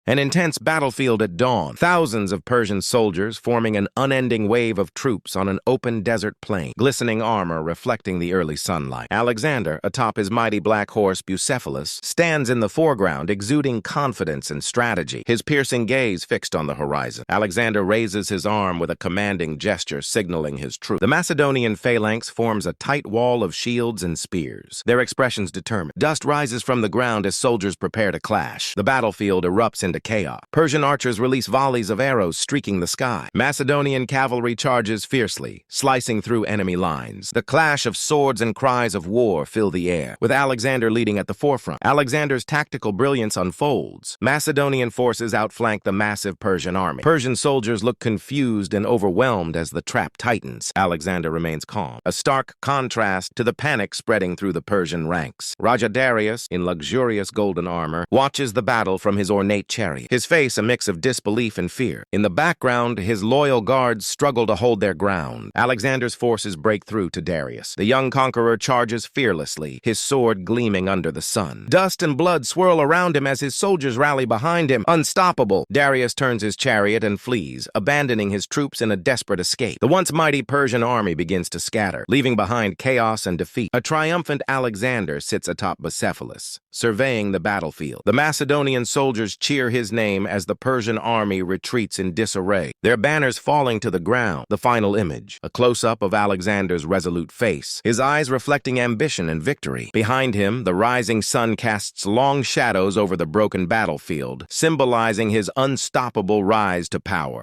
An intense battlefield at dawn. Thousands of Persian soldiers forming an unending wave of troops on an open desert plain, glistening armor reflecting the early sunlight. Alexander, atop his mighty black horse Bucephalus, stands in the foreground, exuding confidence and strategy, his piercing gaze fixed on the horizon. Alexander raises his arm with a commanding gesture, signaling his troops. The Macedonian phalanx forms a tight wall of shields and spears, their expressions determined. Dust rises from the ground as soldiers prepare to clash. The battlefield erupts into chaos. Persian archers release volleys of arrows streaking the sky. Macedonian cavalry charges fiercely, slicing through enemy lines. The clash of swords and cries of war fill the air, with Alexander leading at the forefront. Alexander's tactical brilliance unfolds. Macedonian forces outflank the massive Persian army. Persian soldiers look confused and overwhelmed as the trap tightens. Alexander remains calm, a stark contrast to the panic spreading through the Persian ranks. Raja Darius, in luxurious golden armor, watches the battle from his ornate chariot, his face a mix of disbelief and fear. In the background, his loyal guards struggle to hold their ground. Alexander's forces break through to Darius. The young conqueror charges fearlessly, his sword gleaming under the sun. Dust and blood swirl around him as his soldiers rally behind him. Unstoppable, Darius turns his chariot and flees, abandoning his troops in a desperate escape. The once mighty Persian army begins to scatter, leaving behind chaos and defeat. A triumphant Alexander sits atop Bucephalus, surveying the battlefield. The Macedonian soldiers cheer his name as the Persian army retreats in disarray, their banners falling to the ground. The final image, a close-up of Alexander's resolute face, his eyes reflecting ambition and victory. Behind him, the rising sun casts long shadows over the broken battlefield, symbolizing his unstoppable rise to power.